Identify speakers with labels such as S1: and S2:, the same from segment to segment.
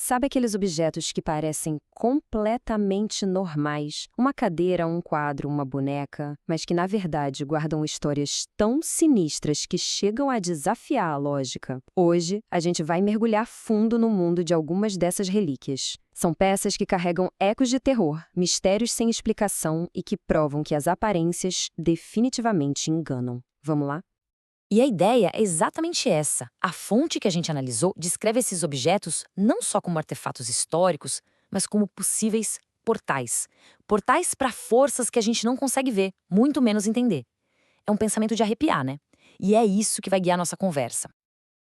S1: Sabe aqueles objetos que parecem completamente normais? Uma cadeira, um quadro, uma boneca, mas que na verdade guardam histórias tão sinistras que chegam a desafiar a lógica? Hoje, a gente vai mergulhar fundo no mundo de algumas dessas relíquias. São peças que carregam ecos de terror, mistérios sem explicação e que provam que as aparências definitivamente enganam. Vamos lá?
S2: E a ideia é exatamente essa. A fonte que a gente analisou descreve esses objetos não só como artefatos históricos, mas como possíveis portais. Portais para forças que a gente não consegue ver, muito menos entender. É um pensamento de arrepiar, né? E é isso que vai guiar nossa conversa.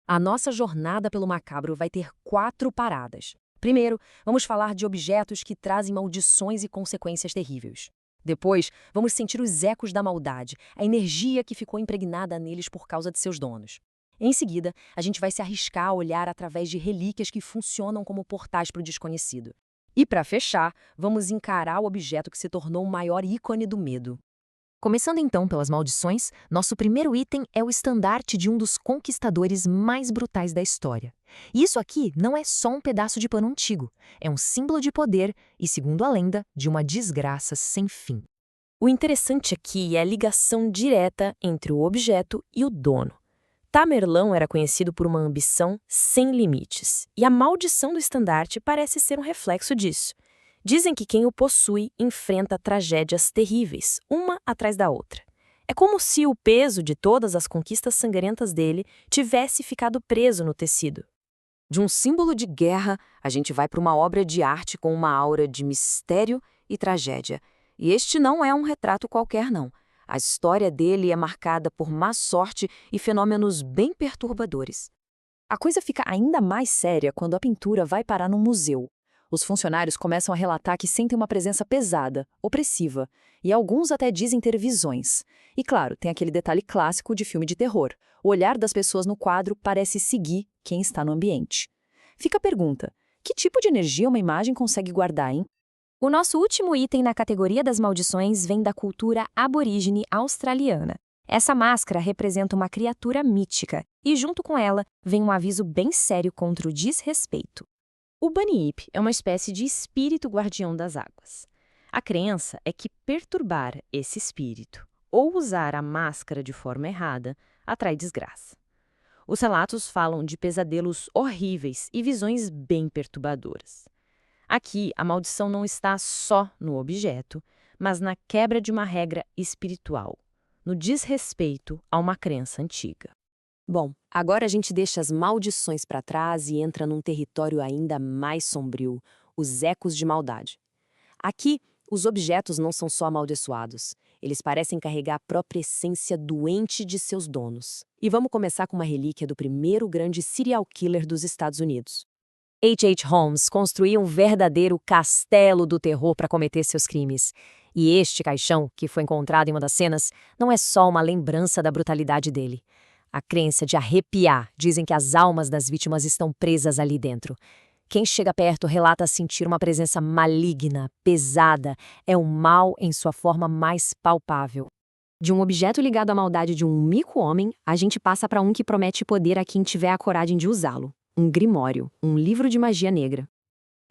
S3: A nossa jornada pelo macabro vai ter 4 paradas. Primeiro, vamos falar de objetos que trazem maldições e consequências terríveis. Depois, vamos sentir os ecos da maldade, a energia que ficou impregnada neles por causa de seus donos. Em seguida, a gente vai se arriscar a olhar através de relíquias que funcionam como portais para o desconhecido. E para fechar, vamos encarar o objeto que se tornou o maior ícone do medo.
S2: Começando então pelas maldições, nosso primeiro item é o estandarte de um dos conquistadores mais brutais da história. E isso aqui não é só um pedaço de pano antigo, é um símbolo de poder e, segundo a lenda, de uma desgraça sem fim.
S3: O interessante aqui é a ligação direta entre o objeto e o dono. Tamerlão era conhecido por uma ambição sem limites, e a maldição do estandarte parece ser um reflexo disso. Dizem que quem o possui enfrenta tragédias terríveis, uma atrás da outra. É como se o peso de todas as conquistas sangrentas dele tivesse ficado preso no tecido.
S1: De um símbolo de guerra, a gente vai para uma obra de arte com uma aura de mistério e tragédia. E este não é um retrato qualquer, não. A história dele é marcada por má sorte e fenômenos bem perturbadores.
S3: A coisa fica ainda mais séria quando a pintura vai parar num museu. Os funcionários começam a relatar que sentem uma presença pesada, opressiva, e alguns até dizem ter visões. E claro, tem aquele detalhe clássico de filme de terror. O olhar das pessoas no quadro parece seguir quem está no ambiente. Fica a pergunta: que tipo de energia uma imagem consegue guardar, hein?
S2: O nosso último item na categoria das maldições vem da cultura aborígene australiana. Essa máscara representa uma criatura mítica e, junto com ela, vem um aviso bem sério contra o desrespeito.
S3: O Bunyip é uma espécie de espírito guardião das águas. A crença é que perturbar esse espírito ou usar a máscara de forma errada atrai desgraça. Os relatos falam de pesadelos horríveis e visões bem perturbadoras. Aqui, a maldição não está só no objeto, mas na quebra de uma regra espiritual, no desrespeito a uma crença antiga.
S1: Bom, agora a gente deixa as maldições para trás e entra num território ainda mais sombrio, os ecos de maldade. Aqui, os objetos não são só amaldiçoados, eles parecem carregar a própria essência doente de seus donos. E vamos começar com uma relíquia do primeiro grande serial killer dos Estados Unidos. H.H. Holmes construiu um verdadeiro castelo do terror para cometer seus crimes. E este caixão, que foi encontrado em uma das cenas, não é só uma lembrança da brutalidade dele. A crença de arrepiar, dizem que as almas das vítimas estão presas ali dentro. Quem chega perto relata sentir uma presença maligna, pesada, é o mal em sua forma mais palpável. De um objeto ligado à maldade de um mico-homem, a gente passa para um que promete poder a quem tiver a coragem de usá-lo. Um grimório, um livro de magia negra.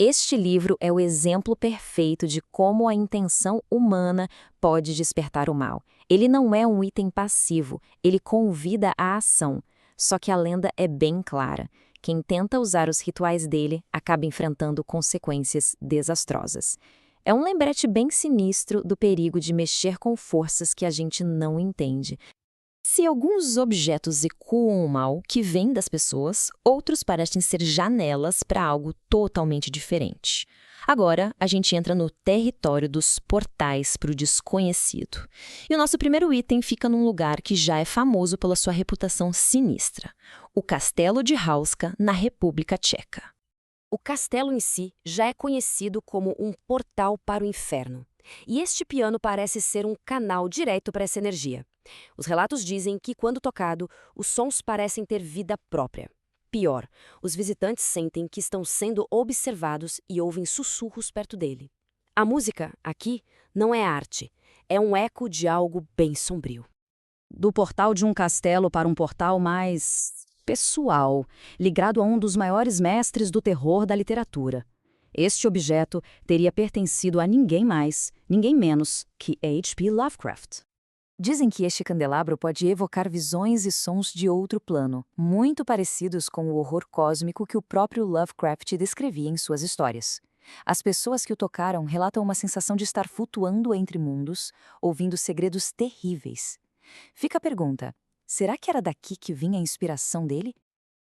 S1: Este livro é o exemplo perfeito de como a intenção humana pode despertar o mal. Ele não é um item passivo, ele convida à ação. Só que a lenda é bem clara. Quem tenta usar os rituais dele acaba enfrentando consequências desastrosas. É um lembrete bem sinistro do perigo de mexer com forças que a gente não entende. Se alguns objetos ecoam o mal que vem das pessoas, outros parecem ser janelas para algo totalmente diferente. Agora, a gente entra no território dos portais para o desconhecido. E o nosso primeiro item fica num lugar que já é famoso pela sua reputação sinistra: o Castelo de Hauska, na República Tcheca. O castelo em si já é conhecido como um portal para o inferno. E este piano parece ser um canal direto para essa energia. Os relatos dizem que, quando tocado, os sons parecem ter vida própria. Pior, os visitantes sentem que estão sendo observados e ouvem sussurros perto dele. A música, aqui, não é arte, é um eco de algo bem sombrio.
S3: Do portal de um castelo para um portal mais
S4: pessoal, ligado a um dos maiores mestres do terror da literatura. Este objeto teria pertencido a ninguém mais, ninguém menos que H.P. Lovecraft.
S2: Dizem que este candelabro pode evocar visões e sons de outro plano, muito parecidos com o horror cósmico que o próprio Lovecraft descrevia em suas histórias. As pessoas que o tocaram relatam uma sensação de estar flutuando entre mundos, ouvindo segredos terríveis. Fica a pergunta: será que era daqui que vinha a inspiração dele?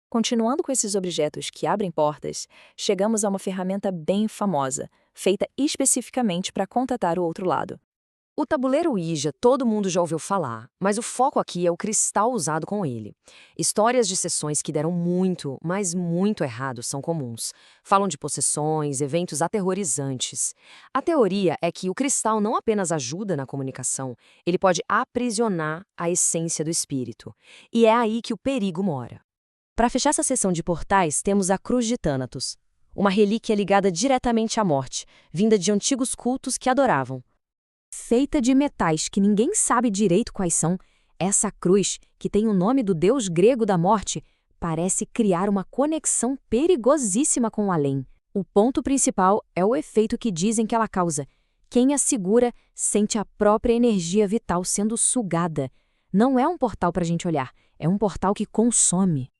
S2: Continuando com esses objetos que abrem portas, chegamos a uma ferramenta bem famosa, feita especificamente para contatar o outro lado. O tabuleiro Ouija todo mundo já ouviu falar, mas o foco aqui é o cristal usado com ele. Histórias de sessões que deram muito, mas muito errado são comuns. Falam de possessões, eventos aterrorizantes. A teoria é que o cristal não apenas ajuda na comunicação, ele pode aprisionar a essência do espírito. E é aí que o perigo mora.
S3: Para fechar essa sessão de portais, temos a Cruz de Thanatos, uma relíquia ligada diretamente à morte, vinda de antigos cultos que adoravam.
S4: Feita de metais que ninguém sabe direito quais são, essa cruz, que tem o nome do deus grego da morte, parece criar uma conexão perigosíssima com o além. O ponto principal é o efeito que dizem que ela causa. Quem a segura sente a própria energia vital sendo sugada. Não é um portal para a gente olhar, é um portal que consome.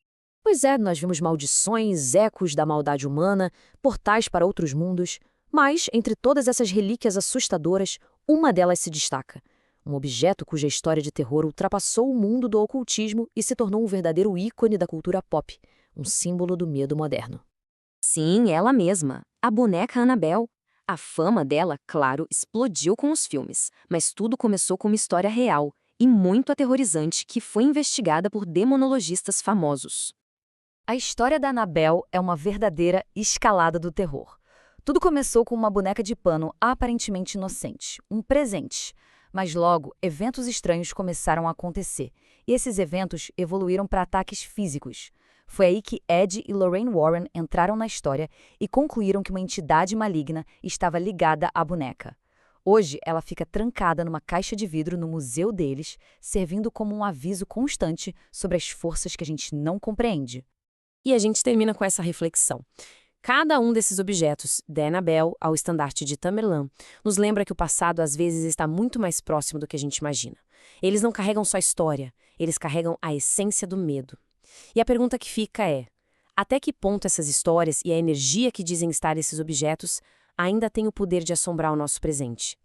S2: Pois é, nós vimos maldições, ecos da maldade humana, portais para outros mundos, mas, entre todas essas relíquias assustadoras, uma delas se destaca. Um objeto cuja história de terror ultrapassou o mundo do ocultismo e se tornou um verdadeiro ícone da cultura pop, um símbolo do medo moderno.
S1: Sim, ela mesma, a boneca Annabelle. A fama dela, claro, explodiu com os filmes, mas tudo começou com uma história real e muito aterrorizante que foi investigada por demonologistas famosos.
S4: A história da Annabelle é uma verdadeira escalada do terror. Tudo começou com uma boneca de pano aparentemente inocente, um presente. Mas logo, eventos estranhos começaram a acontecer, e esses eventos evoluíram para ataques físicos. Foi aí que Ed e Lorraine Warren entraram na história e concluíram que uma entidade maligna estava ligada à boneca. Hoje, ela fica trancada numa caixa de vidro no museu deles, servindo como um aviso constante sobre as forças que a gente não compreende.
S1: E a gente termina com essa reflexão. Cada um desses objetos, da Annabelle ao estandarte de Tamerlane, nos lembra que o passado às vezes está muito mais próximo do que a gente imagina. Eles não carregam só história, eles carregam a essência do medo. E a pergunta que fica é: até que ponto essas histórias e a energia que dizem estar esses objetos ainda têm o poder de assombrar o nosso presente?